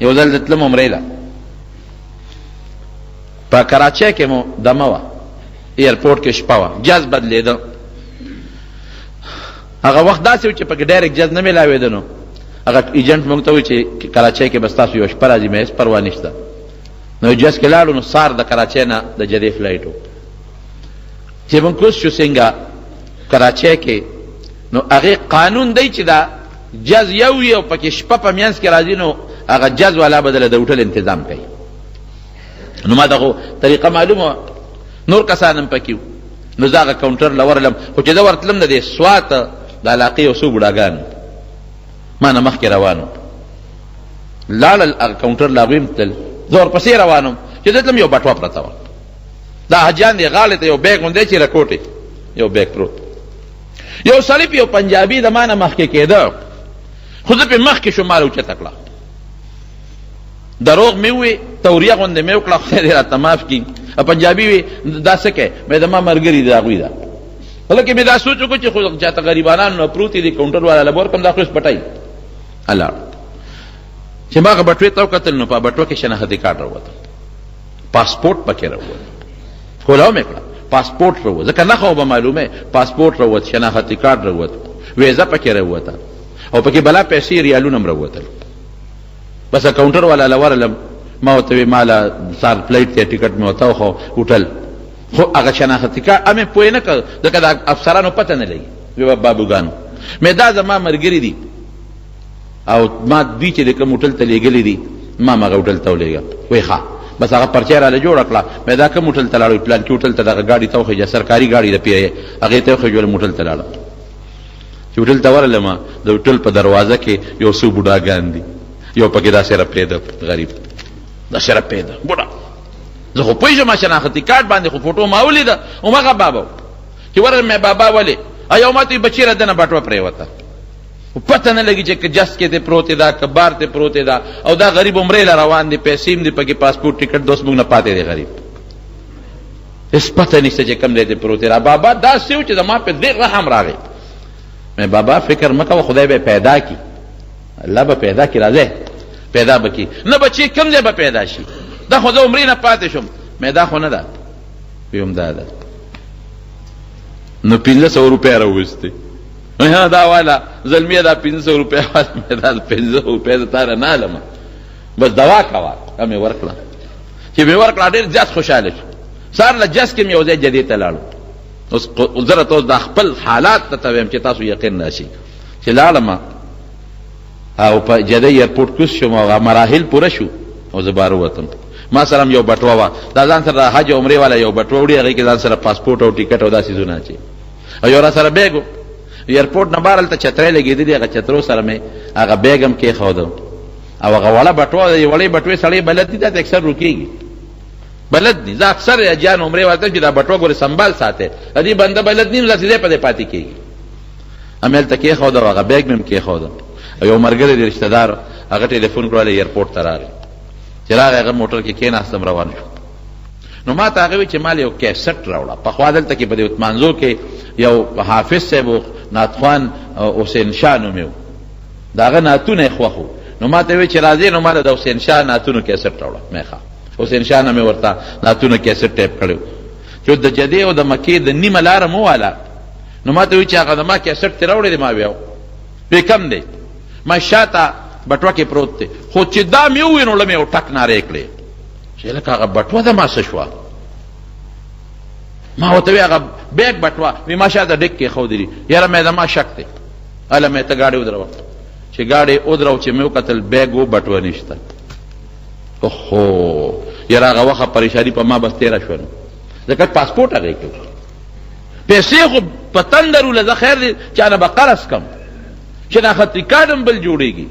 یو ځل د تلم عمرې له په کراچۍ کې مو دمه وه ایرپورټ کې شپه وه جز بدلېده هغه وخت داسې و چې پکې ډایرکټ جز نه میلاوېده نو هغه ایجنټ موږ ته وایي چې کراچۍ کې به ستاسو یوه شپه راځي مې هېڅ پروا نشته نو جز کې لاړو نو سار د کراچۍ نه د جدې فلایټ و چې موږ کوز شو څنګه کراچۍ کې نو هغې قانون دی چې دا جز یو وي او پکې شپه په منځ کې راځي نو هغه جز والا به دله د هوټل انتظام کوي نو ما دغه طریقه معلومه نور کسان هم پکې وو نو زه هغه کاونټر له ورغلم خو چې زه ورتلم د دې سوات د علاقې یو څو بوډاګان ما نه مخکې روان وم لاړل هغه کاونټر له هغوی م تلل زه ورپسې روان وم چې زه تلم یو بټوه پرته وه دا حاجیان دی غاړې ته یو بیګ غوندی چې رکوټې یو بیګ پروت یو سړی په یو پنجابي د ما نه مخکې کېده خو زه پرې مخکې شوم ما له اوچته کړه دروغ مې ووې توریه غوندې مې وکړه خدای دې راته معاف کړي پنجابي وي دا څه کوې مې د ما ملګري د هغوی ده هلکې مې دا سوچ وکړو چې خو چاته غریبانانو نه پروتې دي کاونټر والا له به ورکړم دا خو اوس پټوي هلاړ چې ما هغه بټوې ته وکتل نو په بټوه کې شناختي کارډ راووته پاسپورټ پکې راووت خوله مې کړه پاسپورټ راووت ځکه نښه به معلومې پاسپورټ راووت شناختي کارډ راووت ویزه پکې راووته او پکې بلا پیسې ریالونه هم راووتل بس کاونټر والا له ورغلم ما ورته ویې ما له سار فلایټ ته ټکټ مې ورته وښو هوټل خو هغه شناختي کارډ مې پوه نه کړ ځکه د افسرانو پته نه لګي وی بابوګانو مې دا زما ملګري دي او ما دوی چې د کوم هوټل ته لېږلي دي ما هغه هوټل ته ولېږه وایي ښه بس هغه پرچه راله جوړه کړه مې دا کوم هوټل ته لاړو پلان کې هوټل ته دغه ګاډي ته وخېږه سرکاري ګاډي ده پې هغې ته وخېږولم هوټل ته لاړم چې هوټل ته ورغلم د هوټل په دروازه کې یو څو بوډاګان دي یو پکې داسې رپېده غریب داسې رپېده بوډا زه خو پوهېږم شناختي کارډ باندې خو فوټو ما ولیده همغه بابا چې ورغلم مې بابا ولې یو ما ته وایي بچي را دنه بټوه پرېوته پته نه لګي چې جس کې دی پروت دا که بار ته پروت دا او دا غریب عمرې له روان دی پیسې هم دي پکې پاسپورټ ټکټ دوست موږ نه پاتې دی غریب هېڅ پته نشته چې کوم دی دی پروت را بابا داسې و چې زما پې ډېر رحم راغی مې بابا فکر مه کوه خدای به پیدا کړي الله به پیدا کړي راځئ پیدا به کړي نه بچې کوم ځای به پیدا شي دا خو زه عمرې نه پاتې شم مې دا خو نه ده ویم دا ده نو 1500 روپۍ راوستې دا والا زلمیه دا 500 روپۍ والا مې دا 500 روپۍ د تا نه نه علمه بس دوا کوه مې ورکړه چې مې ورکړه ډېر زیات خوشحاله شو سهار له جس کې مې یو ځای جدې ته لاړو اوس زه راته اوس دا خپل حالات درته وایم چې تاسو یقین راشي چې لاړم او په جدې ایرپورټ کوز شوم او مراحل پوره شو او زه بار ووتم ما سره هم یو بټوه وه دا ځان سره حج عمرې والا یو بټوه وړي هغې کې ځان سره پاسپورټ او ټکټ او دا څیزونه اچي او یو را سره بیګ و ایرپورټ نه بهر هلته چترۍ لګېدلې هغه چترو سره مې هغه بیګ هم کېښوده او هغه وړه بټوه د وړې بټوې سړی بلد دي دا ته اکثر روکېږي بلد دي زه اکثر حاجیان عمرې ورته چې دا بټوه ګورې سنبال ساتې دې بنده بلد نیم داسې ځای په دې پاتې کېږي همې هلته کېښوده او هغه بیګ مې هم کېښوده او یو ملګری د رشته دار هغه ټلیفون کړو ایرپورټ ته راغی چې راغی هغه موټر کې کېناستم روان شو نو ما ته هغه وایي چې مال یو کیسټ راوړه پخوا دلته کې په دې مانځو کې یو حافظ صاحب نعتخوان حسین شاه نوم یې د هغه نعتونه یې خوښ وو نو ما ته وایي چې راځې نو ما له د حسین شاه نعتونو کیسټ راوړه مې ښه حسین شاه نه مې ورته نعتونه کیسټ ټیپ کړی و چې د جدې او د مکې د نیمه لاره مو واله نو ما ته وایي چې هغه د ما کیسټ ترې راوړی دی ما ویاو وی کم دی ما شاته بټوه کې پروت دی خو چې دا مې ووایي نو له مې یو ټک نارې کړې چې لکه هغه بټوه د ما څه شوه ما ورته وی هغه بیګ بټوه وی ما شاته ډک کېښودلي یاره مې د ما شک دی هله مې ته ګاډي ودروه چې ګاډي ودرو چې مې وکتل بیګ و بټوه نشته اوهو یاره هغه وخت پریشاني په ما بس تېره شوه نو ځکه پاسپورټ هغې کې پیسې خو په تندر ولزه خیر دی چا نه به قرض کم شناختي کارډ هم بل جوړېږي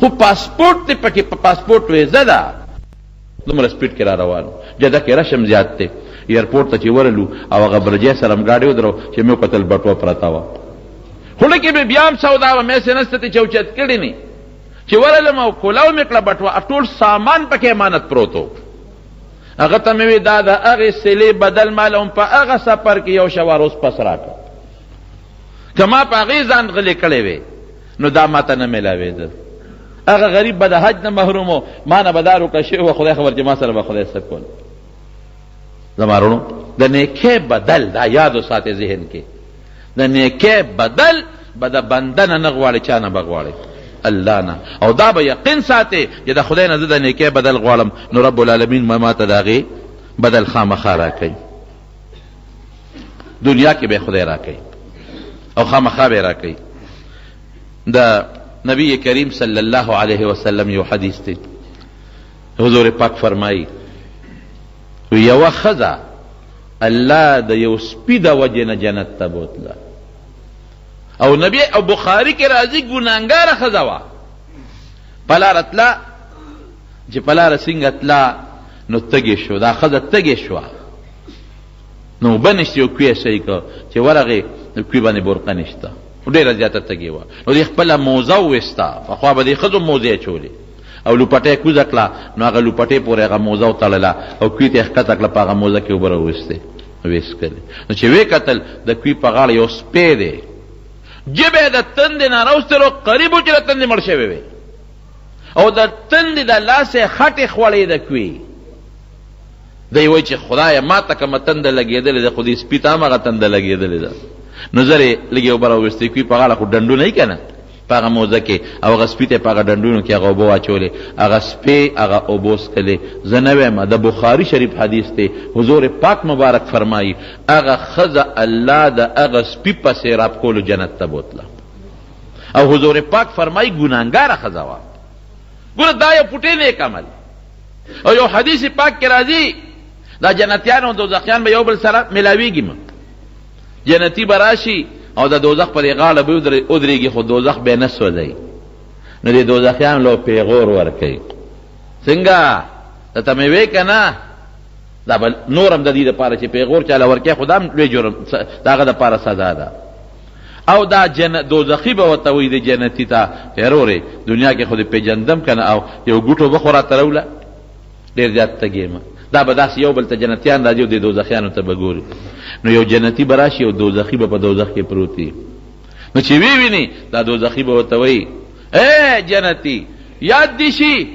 خو پاسپورټ دی پکې په پاسپورټ ویزه ده دومره سپیډ کې را روانو جده کې رشم زیات دی ایرپورټ ته چې ورلو او هغه برجې سره هم ګاډي ودرو چې مې وکتل بټوه پرته وه خوله کې مې بیا هم سودا وه مې سې نسته چې اوچت کړي نه چې ورلم او کولاو مې کړه بټوه ټول سامان پکې امانت پروت و هغه ته مې وی دا د هغې سلې بدل مال هم په هغه سفر کې یو شوار اوس پس راکړه که ما په هغې ځان غلې کړی وې نو دا ماته نه میلاوېده هغه غریب به د حج نه محروم و، ما نه به دا روکه شوی و، خدای خبر چې ما سره به خدای څه کول. زما وروڼو د نیکۍ بدل دا یاد وساتئ ذهن کې، د نیکۍ بدل به د بنده نه نه غواړي، چا نه به غواړي؟ الله نه. او دا به یقین ساتئ چې د خدای نه زه د نیکۍ بدل غواړم، نو رب العالمین ما ته د هغې بدل خامخا راکوي. دنیا کې به خدای راکوي او خامخا به راکوي. د نبی کریم صلی الله علیه وسلم یو حدیث دی، حضور پاک فرمایي یوه ښځه الله د یو سپي د وجې نه جنت ته بوتله، او نبی او بخاری کې راځي ګناهګاره ښځه وه، په لاره تله، چې په لاره څنګه تله نو تږې شو، دا ښځه تږې شوه، نو اوبه نشته، یو کوی یې صحیح کړ، چې ورغې نو کوی باندې برقه نشته، ډېره زیاته تږې وه، نو دې خپله موزه وویسته، پخوا به دې ښځو موزې اچولې، او لوپټۍ کوزه کړه، نو هغه لوپټۍ پورې هغه موزه وتړله او کوی ته یې ښکته کړه، په هغه موزه کې اوبه راویستې، ویست کړې. نو چې ویې کتل د کوی په غاړه یو سپی دی، جبه د تندې نه راوستلو، قریب و چې د تندې مړ شوی وی، او د تندې د لاسې خټې خوړې د کوی. دی وایي چې خدایه ما ته کومه تنده لګېدلې ده، خو دې سپي ته هم هغه تنده لګېدلې ده. نو زر یې لږې اوبه راویستې، کوی په غاړه خو ډنډونه یي که نه په هغه موزه کې، او هغه سپي ته په هغه ډنډونو کې هغه اوبه واچولې، هغه سپی هغه اوبه څښلې. زه نه وایم، د بخاري شریف حدیث دی، حضور پاک مبارک فرمایي هغه ښځه الله د هغه سپي په سیراب کولو جنت ته بوتله، او حضور پاک فرمایي ګناهګاره ښځه وه. ګوره دا یو پټی نیک عمل. او یو حدیث پاک کې راځي دا جنتیان او دوزخیان به یو بل سره ملاویږي، جنتی به راشي او د دوزخ پر غاړه به ودرېږي، خو دوزخ به نه سوځي، نو د دوزخیان له پیغور ورکوي. څنګه ته مې وې که نه، دا به نور هم د دې دپاره چې پیغور چاله ورکوي، خو دا هم لوی جرم د هغه دپاره سزا ده. او دا دوزخي به ورته وایي د جنتي ته ورورې دنیا کې خو دې پېژندم که نه، او یو ګوټو به خو راته راوله، ډېر زیات تږېمه. دا به داسې یو بل ته جنتیان راځي او د دوزخیانو ته به ګوري. نو یو جنتي به راشي او دوزخي به په دوزخ کې پروت وي، نو چې وی ویني دا دوزخي به ورته وایي اے جنتي یاد دې شي،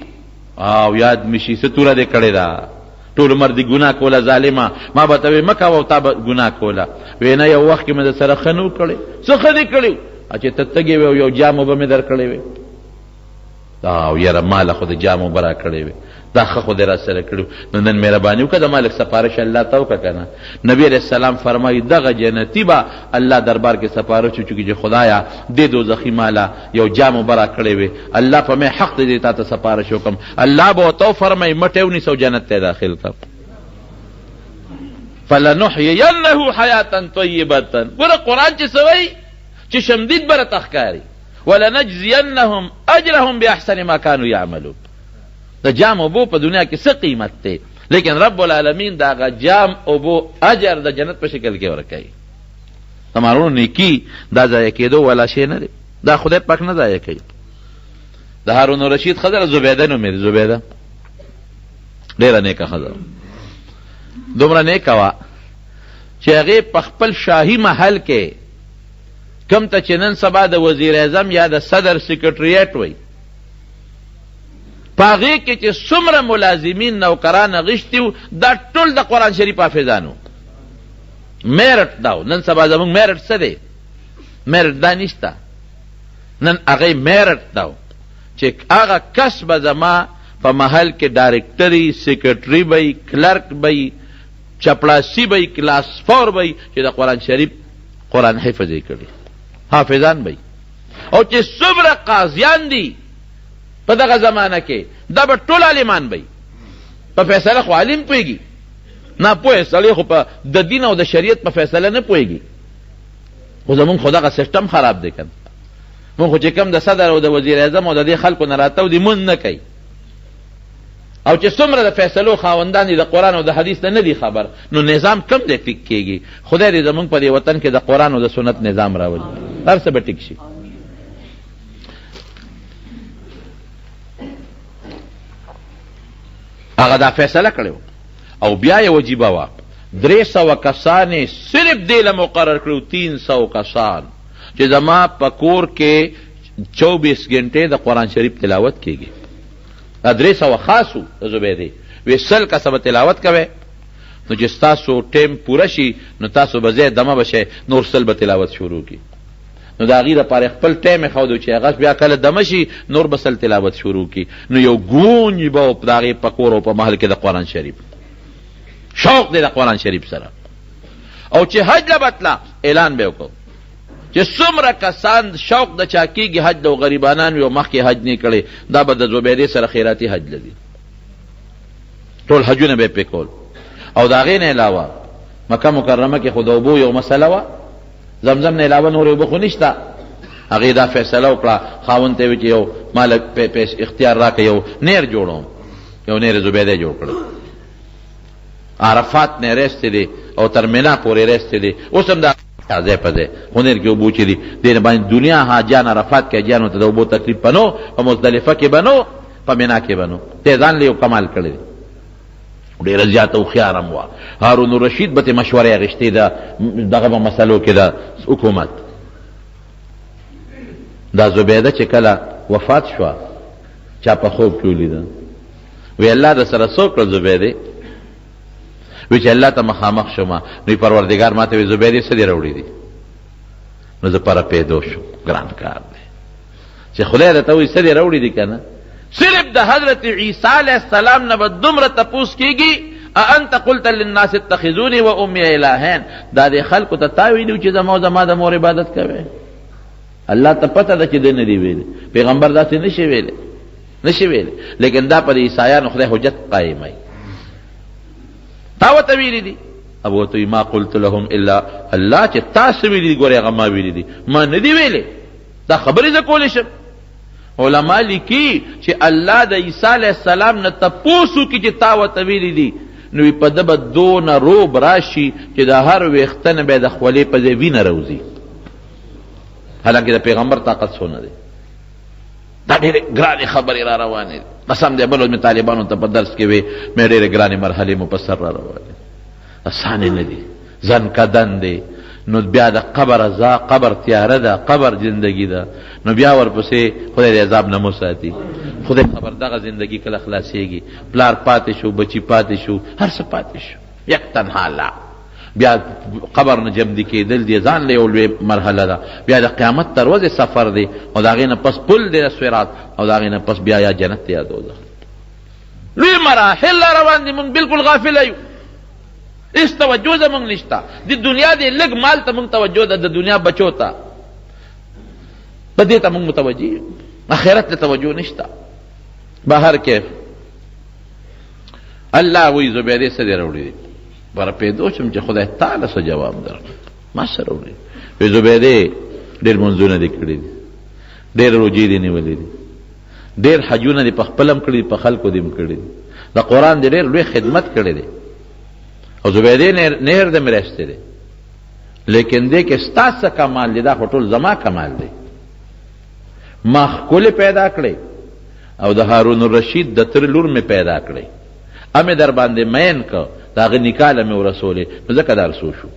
او یاد مې شي، څه توره دې کړې ده، ټول عمر دې ګناه کوله ظالمه، ما به ته وې مه کوه او تا به ګناه کوله. وی نه، یو وخت کې مې در سره ښه نه و کړی. څه ښه دې کړي؟ چې ته تږې وې او یو جام اوبه مې در کړې وې. او یاره ماله خو د جام اوبه را کړې وې، دا ښه خو دې را سره کړي. نو نن مهرباني وکړه د مالک سپارش الله ته وکړه که نه. نبي علیه السلام فرمایي دغه جنتي به الله دربار کې سپارش وچوکي چې خدایا دې دوزخي ماله یو جام اوبه را کړې وې، الله په مې حق دې تا ته سپارش وکړم. الله به ورته وفرمایي مټې ونیسه جنت ته داخل کړه. فلنحیینه حیاتا طیبة. ګوره قرآن چې څه وایي چې شمدید به راته ښکاري، ولنجزینهم اجرهم باحسن ما كانوا یعملون. د جام اوبو په دنیا کې څه قیمت دی، لیکن رب العالمین د هغه جام اوبو اجر د جنت په شکل کې ورکوي. تمارونو نیکي دا ضایع کېدو والا شی نه دی، دا خدای پاک نه ضایع کوي. د هارون الرشید ښځه زبیده نومېده، زبیده ډېره نیکه ښځه، دومره نیکه وه چې هغې په خپل شاهي محل کې کوم ته چې نن سبا د وزیر اعظم یا د صدر سیکرټریټ وی، په هغې کې چې څومره ملازمین نوکران غشتي وو، دا ټول د قرآن شریف حافظانو. میرټ دا و، نن سبا زمونږ میرټ څه دی؟ میرټ دا نشته، نن هغې میرټ دا و چې هغه کس به زما په محل کې ډایرکټري، سیکرټري به، کلرک به، چپړاسي به، کلاس 4 به، چې د قرآن شریف قرآن حفظ یې کړي، حافظان به. او چې څومره قاضیان دي په دغه زمانه کې، دا به ټول عالمان به. په فیصله خو عالم پوهېږي، نه پوهې سړی خو په د دین او د شریعت په فیصله نه پوهېږي. خو زمونږ خو دغه سیسټم خراب دی که نه، مونږ خو چې کوم د صدر او د وزیر اعظم او د دې خلکو نه راتاو دي مونږ نه کوي، او چې څومره د فیصلو خاوندان دي د قرآن او د حدیث نه دی خبر، نو نظام کم دی ټیک کېږي. خدای دې زمونږ په دې وطن کې د قرآن او د سنت نظام راولي، هر څه به ټیک شي. هغه دا فیصله کړې او بیا یې وجیبه وه 300 کسانې صرف دې له مقرر کړو، 300 کسان چې زما په کور کې 24 غنټې د قرآن شریف تلاوت کیږي. 300 خاصو د زبیدې وی 100 کسبه تلاوت کوي، نو چې تاسو ټیم پوره شي نو تاسو به ځای دمه بشئ، نور 100 به تلاوت شروع کی. نو د هغې دپاره خپل ټیم یې ښودو چې هغه بیا کله دمه شي نور به 100 تلاوت شروع کی. نو یو ګونج به د هغې په کور او په محل کې د قرآن شریف شوق دی د قرآن شریف سره. او چې حج له بتله اعلان به وکړو چې څومره کسان شوق د چا کېږي حج د غریبانان وي او مخکې حج نه کړی، دا به د زبیدې سره خیراتي حج لدي، ټول حجونه به یې پې کول. او د هغې نه علاوه مکه مکرمه کې خو د اوبو یو مسله وه، زمزم نه علاوه نور اوبه خو نشته. هغې دا فیصله وکړه خاوند ته یې وي چې یو مال اختیار راکړه، یو نیر جوړوم، یو نیر زبیدې جوړ کړه. عرفات نه ریستی دی او تر مینا پورې ریستی دی. اوس هم دا ځای په ځای خونیر کې اوبو چې دي دې نه باندې دنیا حاجیان عرفات کې حاجیانو ته د اوبو تکلیف به نو، په مزدلفه کې به نو، په مینا کې به نو. دې ځان له یو کمال کړی دی، ډېره زیاته هوښیار هم وه. هارون الرشید به ترې مشورې اخېستې ده دغه په مسلو کې د حکومت. دا زبیده چې کله وفات شوه چا په خوب کې ولیده، وی الله د سره څه وکړل زبیدې؟ وی چې الله ته مخامخ شوم، نو پروردګار ما ته وی زبیدې څه دې راوړي دي؟ نو زه پره پیدا شوم. ګران کار دی چې خدای درته وایي څه دې راوړي دي که نه. صرف د حضرت عیسی علیه السلام نه به دومره تپوس کېږي اانت قلت للناس اتخذوني و امي الهین، دا دې خلکو ته تا ویلي چې زما د مور عبادت کوئ؟ الله ته پته ده چې دی نه دي ویلي، پیغمبر داسې نشي ویلی، لیکن دا پر عیسایانو خدای حجت قایموي. تا ورته ویلي دي؟ اب ورته وایي ما قلت لهم الا الله چې تاسو ویلي دي، ګورې هغه ما ویلي دي، ما نه دي ویلي. دا خبرې زه کولی شم. علما لیکي چې الله د عیسی علیه السلام نه تپوس وکړي چې تا ورته ویلي دي، نو په ده به دونه روب راشي چې د هر ویښته نه به د خولې په ځای وینه راوځي. حالانکه د پیغمبر طاقت څونه دی. دا ډېرې ګرانې خبرې را روانې دي. قسم دی بل ورځ مې طالبانو ته په درس کې وې مې ډېرې ګرانې مرحلې مو په سر را روانې، اسانې نه دي، ځن کدن دی. نو بیا د قبر ازا، قبر تیاره ده، قبر زندگی ده، نو بیا ورپسې خدای د عذاب نه مو ساتي. خدای خبر دغه زندگی کله خلاصېږي. پلار پاتې شو، بچی پاتې شو، هر څه پاتې شو، یک تنها لا. بیا قبر نه جمدي کېدل دی ځان له یو لوی مرحله ده. بیا د قیامت تر ورځې سفر دی، او د هغې نه پس پل دی د صراط، او د هغې نه پس بیا یا جنت یا دوزخ. لوی مراحل را روان دي، مونږ بالکل غافله یو، هېڅ توجه زمونږ نشته. د دنیا د لږ مال ته مونږ توجه ده، د دنیا بچو ته په دې ته مونږ متوجه یو، آخرت ته توجه نشته. بهر کیف الله وایي زبیدې څه دې راوړي دي؟ بره پیدا شم چې خدای تعالی څه جواب درکړي. ما څه راوړي؟ وایي زبیدې ډېر منځونه دې کړي دي، ډېر روجې دې نیولې دي، ډېر حجونه دې په خپل هم کړي دي، په خلکو دې هم کړي دي، د قرآن دې ډېر لوی خدمت کړی دی. او زبیدې نهر دې مرسته دی، لیکن دې کې ستا څه کمال دی؟ دا خو ټول زما کمال دی. ما ښکلې پیدا کړی او د هارون الرشید د تر لور مې پیدا کړی، امې در باندې مین که د هغه نکاح له مې ورسولې، نو ځکه دا رسو شو.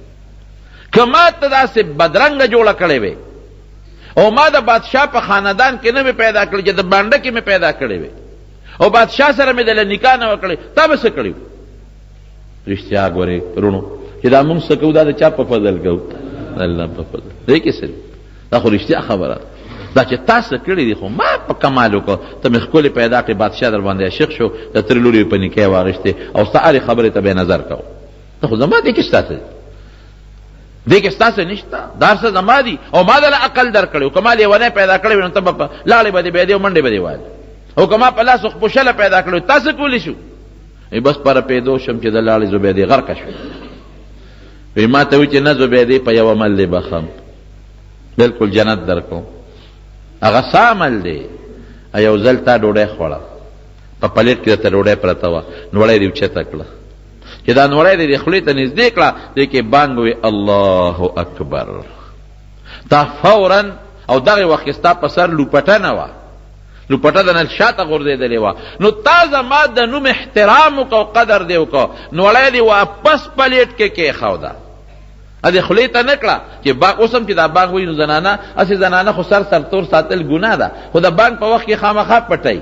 که ما ته داسې بدرنګه جوړه کړې وې او ما د بادشاه په خاندان کې نه مې پیدا کړی چې د بانډه کې مې پیدا کړې وې او بادشاه سره مې د له نکاح نه وکړې، تا به څه کړي؟ رښتیا ګورې رونو چې دا مونږ څه کوو دا د چا په فضل کوو؟ د الله په فضل. دی کې څه دا خو رښتیا خبره ده. دا چې تاسو کړي دي خو ما په کمال وکړو. ته مې ښکلې پیدا کړې، بادشاه در باندې عاشق شو، د ترې لور یې په نکاح واغېستې او ستا هرې خبرې ته به یې نظر کوو. ته خو زما دې کې ستاسې دې کې ستاسې نشته، دا هر څه زما دي او ما دله عقل در کړی. که ما لیونی پیدا کړی وي نو ته به په لاړې به دې بېدې او منډې به دې وایې، او که ما په لاس پوشله پیدا کړی وي تاسو کولی شو؟ بس پر پیدا شم چې د لاړې زبیدې غرقه شو. وی ما ته وی چې نه زبیدې په یو عمل دې بخم، بلکل جنت در کوم. هغه څه عمل دی؟ یو ځل تا ډوډۍ خوړه، په پلیټ کې درته ډوډۍ پرته وه، نوړی دې اوچته کړه، چې دا نوړی دې د خولې ته نږدې کړه، دې کې بانګ وی الله اکبر. تا فورا او دغې وخت کې ستا په سر لوپټه نه وه، لوپټه د نه شاته غورځېدلې وه، نو تا زما د نوم احترام وکړه او قدر دې وکړه، نوړی دې واپس پلیټ کې کېښوده، ادې خولې ته نه کړه چې بانک اوس هم چې دا بانک وایي نو زنانه هسې زنانه خو سر تور ساتل ګناه ده، خو د بانک په وخت کې خامخا پټوي،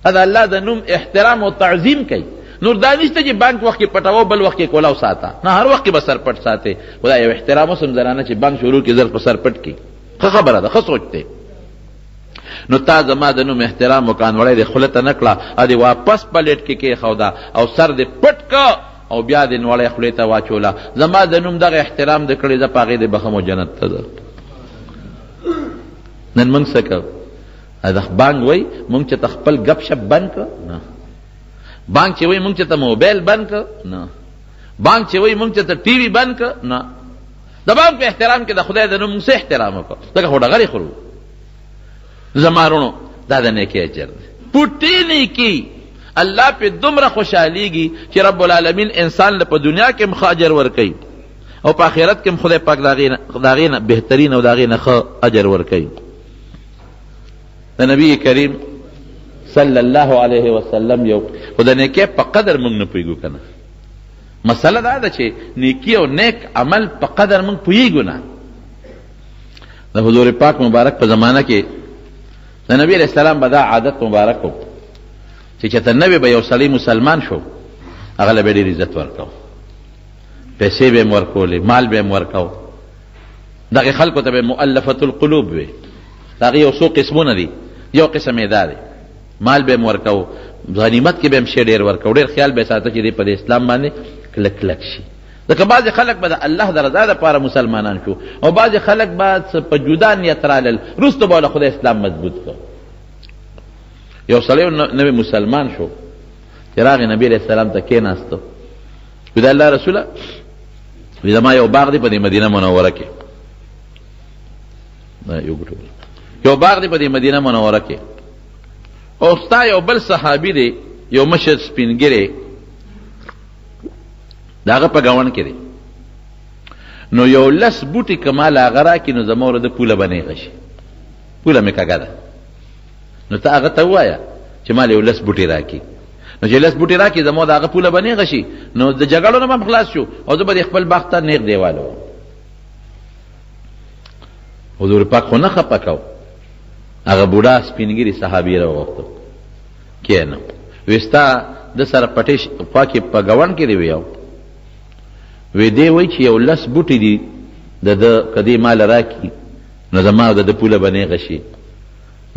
دا الله د نوم احترام او تعظیم کوي. نور دا نشته چې بانک وخت کې پټاو بل وخت کې کولاو ساته، نه هر وخت کې به سر پټ ساتي. خدا یو احترام اوس هم زنانه چې بانک شروع کړي زر په سر پټ کړي، ښه خبره ده، ښه سوچ دی. نو تا زما د نوم احترام وکړ، وړی دې خوله ته نه کړه، ادې واپس پلیټ کې کېښوده او سر دې پټ که او بیا دې نوړی خولې ته واچوله. زما د نوم دغه احترام دې کړی، زه په هغې دې بخم او جنت ته ده. نن موږ څه کوو؟ بانک وایي موږ چې ته خپل ګپ شپ بند کړه، نه. بانک چې وایي موږ چې ته موبایل بند کړه، نه. بانک چې وایي موږ چې ته ټي وي بند کړه، نه. د بانک په احترام کې د خدای د نوم څه احترام وکړه؟ ځکه خو ډغرې خورو. زما رونو دا د نیکۍ اجر دی، پټې نیکي الله پې دومره خوشحالیږي چې رب العالمین انسان له په دنیا کې هم ښه اجر ورکوي او په آخرت کې هم خدای پاک د هغې نه بهترین او د هغې نه ښه اجر ورکوي. د نبی کریم صلی الله علیه وسلم یو خو د نیکۍ په قدر موږ نه پوهېږو که نه. مسله دا ده چې نیکي او نیک عمل په قدر موږ پوهېږو نه. د حضور پاک مبارک په زمانه کې د نبی علیہ السلام به دا عادت مبارک و چې چېرته نوی به یو سړی مسلمان شو هغه له به ډېر عزت ورکو، پیسې به یې ورکولې، مال به یې ورکو. دغې خلکو ته به مؤلفة القلوب وي. د هغې یو څو قسمونه دي، یو قسم یې دا دی مال به یې ورکو، غنیمت کې به هم شی ډېر ورکو، ډېر خیال به یې ساته چې دی په د اسلام باندې کلک کلک شي. ځکه بعضې خلک به د الله د رضا دپاره مسلمانان شو او بعضې خلک به په جدا نیت رالل، وروسته به له خدای اسلام مضبوط کړ. یو سړی نوی مسلمان شو چې راغی نبي علیه السلام ته کېناستو، وی د الله رسوله وی زما یو باغ دی په دې مدینه منوره کې، یو باغ دی په دې مدینه منوره کې، او ستا یو بل صحابي دی یو مشر سپین ږیری د هغه په ګاونډ کې دی، نو یو لس بوټي که ما له هغه راکړي نو زما ورته پوله به نیغه شي، پوله مې کږه ده. نو ته هغه ته ووایه چې ما له یو لس بوټي راکړي، نو چې لس بوټي راکړي زما د هغه پوله به نیغه شي، نو د جګړو نه به هم خلاص شو او زه به د خپل باغ ته نیغ دیواله وم. حضور پاک خو نه خفه کو، هغه بوډا سپین ږیري صحابي راوغوښتو، کښېنه، وی ستا د سره پټې خوا کې په ګاونډ کې دی وی یو، وی دی وایي چې یو لس بوټي دي د ده که دې ماله راکړي نو زما د ده پوله به نیغه شي،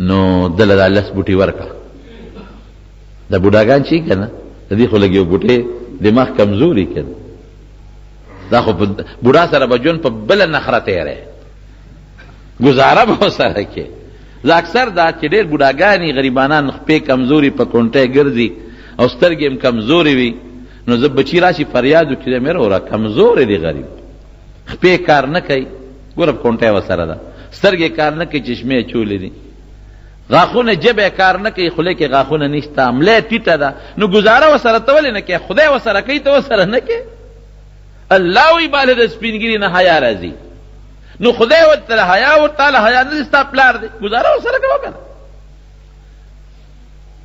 نو دله دا لس بوټي ورکړه. د بوډاګان چې که نه د دې خو لږ یو بوټی دماغ کمزوري که نه، دا خو په بوډا سره به ژوند په بله نخره تیری، ګزاره به ورسره کې. زه اکثر دا چې ډېر بوډاګانې غریبانان خپې کمزوري په کونټۍ ګرځي او سترګې هم کمزورې وي، نو زه بچی راشي فریاد وکړي مېره وره کمزورې دی غریب، خپې کار نه کوي، ګوره په کونټۍ ورسره ده، سترګې کار نه کوي، چشمې اچولې دي، غاښونه جبه کار نه کوي، خولې کې غاښونه نشته، املی ټیټه ده، نو ګزاره ورسره ته ولې نه کوې؟ خدای ورسره کوي ته ورسره نه کوې؟ الله وایي باله د سپین ږیري نه حیا راځي، نو خدای ورته حیا ورته له حیا نه دي، ستا پلار دی، ګزاره ورسره کوه که نه.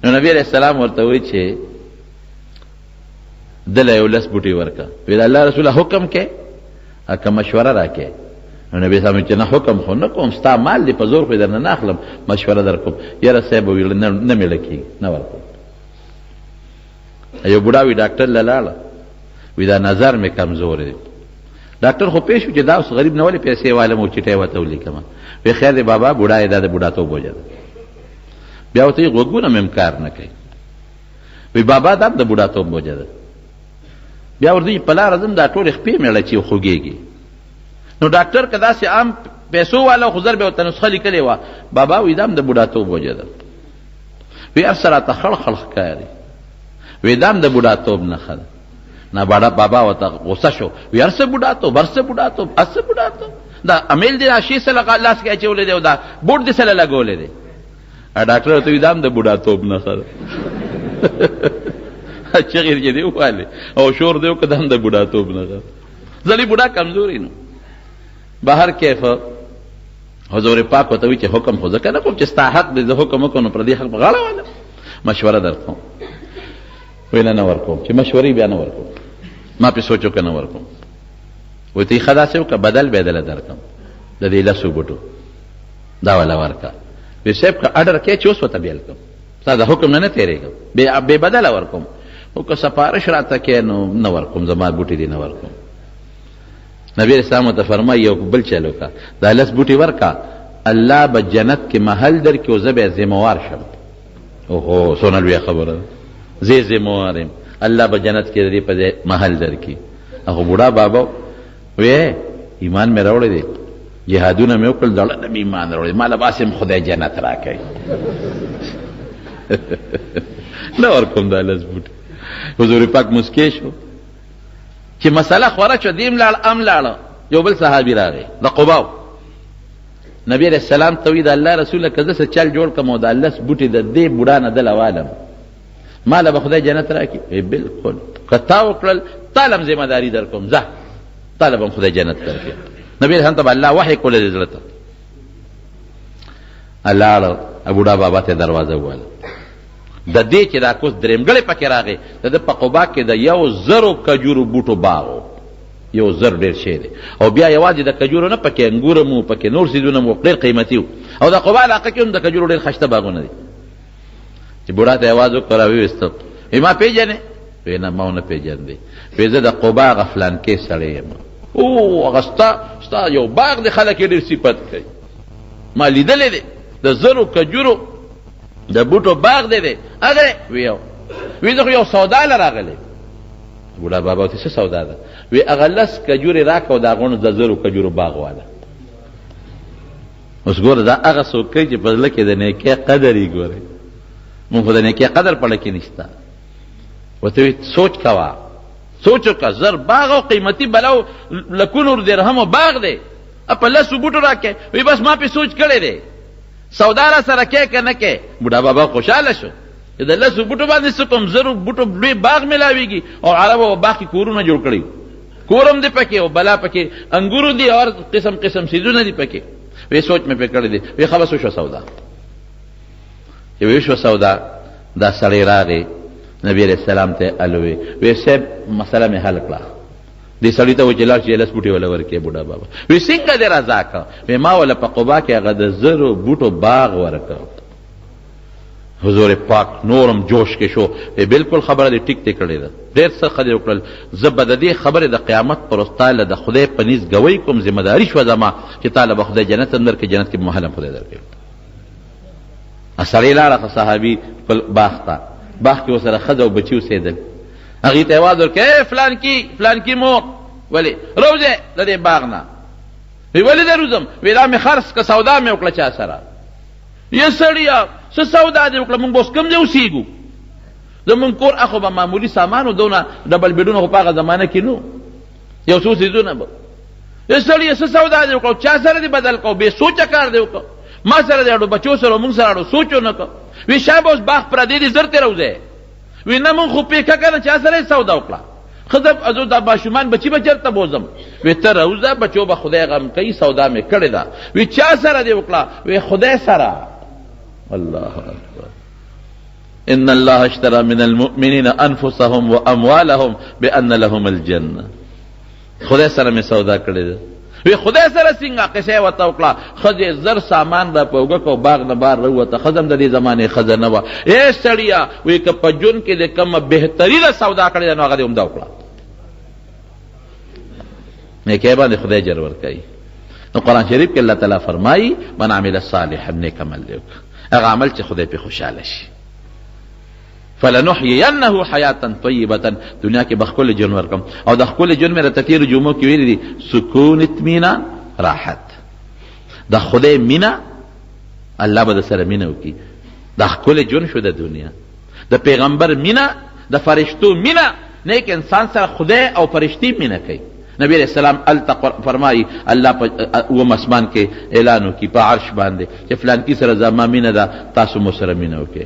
نو نبي علیه السلام ورته وایي چې دله یو لس بوټي ورکه، وی د الله رسوله حکم کې که مشوره راکې؟ نو نبي صاحب چې نه حکم خو نه کوم، ستا مال دی په زور خو یې درنه نه اخلم، مشوره در کوم. یاره صاحب ویل نه میړه کېږي، نه ورکوم. یو بوډا وی ډاکټر له لاړه، وی دا نظر مې کمزور دی. ډاکټر خو پوه شو چې دا اوس غریب نه ولې پیسې والم او چټۍ ورته ولیکمه، وی خیر دی بابا بوډا یې دا د بوډاتوب وجه ده. بیا ورته وایي غوږونه مې هم کار نه کوي، وی بابا دا هم د بوډاتوب وجه ده. بیا ورته په لاره ځم دا ټولې خپې مې اړه چې خوږېږي. نو ډاکټر که داسې عام پیسو والا خو زر به ورته نسخه لیکلې وه، بابا وی دا هم د بوډاتوب وجه ده. وی هر څه راته خړ خړ ښکاري، وی دا هم د بوډاتوب نښه ده. نه بابا ورته غصه شو، وی هر څه بوډاتوب، هر څه بوډاتوب، هر څه بوډاتوب، دا امیل دی دا شی سره لاس کې اچولی دی او دا بوټ دې سره لګولی دی. ډاکټر ورته وی دا هم د بوډاتوب نښه ده. چغې چې دی ووالې او شور دی وکړه دا هم د بوډاتوب نښه. ځلې بوډا کمزوري نو بهر کیف حضور پاک ورته وایي چې حکم خو ځکه نه کوم چې ستا حق دی، زه حکم وکړم نو پر دې حق په غاړه والم، مشوره در کوم. وی نه ورکوم، چې مشورې بیا نه ورکوم، ما پې سوچ وکړه نه ورکوم. وته خدا سه کا بدل بدل درکم د دې لاسو بوټو دا ولا ورکا وی صاحب کا اډر کې چوس وته بیل کوم دا حکم نه تیرېږم به بدل ورکم او که سفارش راته کې نو ورکم زما بوټي دی نه ورکم نبی اسلام ته فرمایي یو بل چلو کا دا لس بوټي ورکا الله به جنت کې محل در کې او زبې ذمہوار شم اوهو سونه لوی خبره زی ذمہوارم الله به جنت کې دې په محل در کې هغه بوډا بابا وې ایمان مې راوړی دی جهادونه مې وکړل دړه د ایمان راوړی مال باسم خدای جنت راکړي نو ورکوم دا لس بوټي حضور پاک مسکی شو چې مسله خوره شو دیم لاړ ام لاړ یو بل صحابي راغی د قباو نبی علیہ السلام ته وی د الله رسول کزه څه چل جوړ کوم د الله بوټي د دې بوډا نه دل عالم مال به خدای جنت راکړي بالکل کتا وکړل تعلم ذمہ داری در کوم زه طالبم خدای جنت راکړي نبی رحمت الله وحی کول دې زړه ته الله ابوډا بابا ته دروازه وواله د دې چې دا کوس درېمګړې پکې راغی د په قبا کې د 1,000 کجورو بوټو باغ 1,000 ډېر شی دی او بیا یوازې د کجورو نه پکې انګور مو پکې نور سیدونه مو ډېر قیمتي وو او د قبا علاقه کې هم د کجورو ډېر خشته باغونه دي چې بوډا ته आवाज وکړ ویسته ما پیژنې وینا ما نه پیژندې پیزه د قبا غفلان کې سړی یم او غستا یو باغ د خلک ډېر صفت کوي ما لیدلې دي د 1,000 کجورو د بوټو باغ دی اگر وی زه یو سودا لراغلی بوډا بابا ته څه سودا ده وی اغلس کجوري راکاو دا غونو د 1,000 کجورو باغ والا اوس ګوره دا هغه څوک چې په ځل کې د نیکۍ قدر یې ګوري مونږ د نیکۍ قدر پړه کې نشته وته سوچ کوا سوچو کا زر باغ او قیمتي بلاو لکونو درهم باغ دی په لاسو بوټو راکې وی بس ما په سوچ کړی دی سودا را سره کې کنه کې بوډا بابا خوشاله شو د لاسو بوټو باندې سکم زرو بوټو لوی باغ ملاويږي او عربو باقي کورونه جوړ کړی کورم دی پکې او بلا پکې انګورو دي او قسم قسم سيزونه دي پکې وی سوچ مې پکړې دي وی خلاص شو سودا چې وی شو سودا دا سړی راغی نبی عليه السلام ته الوي وی سب مسله مې حل کړه دې سړی ته وجلال چې لس بوټي ولا ورکې بوډا بابا وی څنګه دې رضا کا وی ما ولا په قبا کې هغه د 1,000 بوټو باغ ورکړ حضور پاک نورم جوش کې شو بالکل خبره دې ټیک ټیک کړې ده ډېر څه خدای وکړل زبد دې خبره د قیامت پر استاله د خدای پنيز گوي کوم ذمہ داری شو زما چې تعالی به خدای جنت اندر کې جنت کې محل خدای درکړي اصلي لاړه صحابي په باغ کې وسره خدای او بچیو سیدل هغه ته आवाज ورکړ فلان کی مور ولی روزه د دې باغ نه وی ولی دروزم ویلا می خرڅ کا سودا می وکړه چا سره یا سړیا څه سودا دې وکړه مونږ بوس کم دی اوسېګو زمون کور اخو به معمولی سامانو دونه ډبل بیډونو په هغه زمانه کې نو یو څو سيزونه به یا سړیا څه سودا دې وکړه چا سره دې بدل کو به سوچ کار دې وکړه ما سره دې بچو سره مونږ سره سوچو نه کو وی شابوس باغ پر دې زرته روزه وی نه مونږ خو په ککه چا سره سودا وکړه خدای ازو د باشومان بچی بچرته بوزم وی ته روزه بچو به خدای غم کوي سودا مې کړی دا وی چا سره دې وکړه وی خدای سره الله اکبر ان الله اشترى من المؤمنين انفسهم واموالهم بان لهم الجنه خدای سره مې سودا کړی دا وی خدای سره څنګه قصه وته وکړه خدای زر سامان را پوګه کو باغ نه بار وروته خدام د دې زمانه خزانه وا اے سړیا وی ک په جون کې د کومه بهترینه سودا کړی نو هغه دې عمدا وکړه نه کې باندې خدای جر ور کوي نو قران شریف کې الله تعالی فرمایي من عمل صالحا نیک عمل وکړه هغه عمل چې خدای په خوشاله شي فلنحيينه حياه طيبه دنیا کې بخل جنور کم او د خپل جن مې رتتیر جمعو کې ویلي سکون اطمینان راحت د خدای مینا الله به سره مینا وکي د خپل جن شو د دنیا د پیغمبر مینا د فرشتو مینا نیک انسان سره خدای او فرشتي مینا کوي نبی علیہ السلام فرمائی اللہ وہ مسمان کے اعلانو کی پا عرش باندے کہ فلان کی سر زما مینہ دا تاسو مسر مینہ ہوکے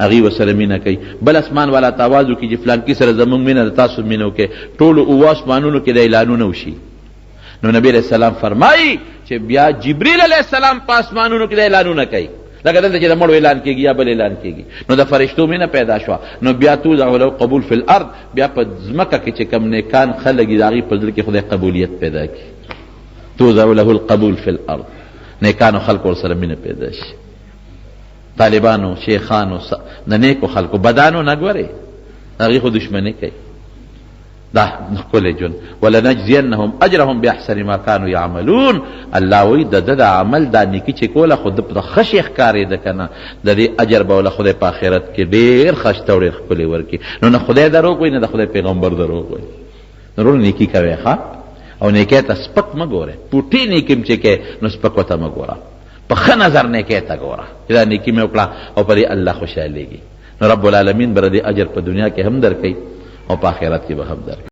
اغي وسره مینه کوي بل اسمان والا تاوازو کې چې فلان کې سره زمونږ مینه تاسو مینه کې ټول او اسمانونو کې د اعلانونه وشي نو نبی رسول الله فرمایي چې بیا جبرئیل علیه السلام په اسمانونو کې د اعلانونه کوي لکه دلته چې د مړو اعلان کېږي یا بل اعلان کېږي، نو د فرشتو مینه پیدا شوه، نو بیا توضع له قبول فی الارض، بیا په ځمکه کې چې کم نیکان خلک دي د هغې په زړه کې خدای قبولیت پیدا کړي، توضع له القبول فی الارض، نیکانو خلکو ورسره مینه پیدا شي، طالبانو شیخانو د نیکو خلکو بدانو نه ګورې، هغې خو دشمني کوي. دا ښکلی ژوند، ولنجزینهم اجرهم باحسن ما کانوا یعملون. الله وایي د ده د عمل دا نیکي چې کوله خو د ښه شی ښکارېده که نه، د دې اجر به وله خدای په آخرت کې ډېر ښایسته او ډېر ښکلی ورکړي. نو نه خدای دروغ وایي نه د خدای پیغمبر دروغ وایي. نو نیکي کوئ ښه، او نیکۍ ته سپک مه ګورئ، پوټې نیکي م چې کوې نو سپک ورته مه ګوره، په ښه نظر نیکۍ ته ګوره چې دا نیکي مې وکړه او په دې الله خوشحالېږي. نو رب العالمین به د دې اجر په دنیا کې هم درکوي او په آخرت کې به هم درکوي.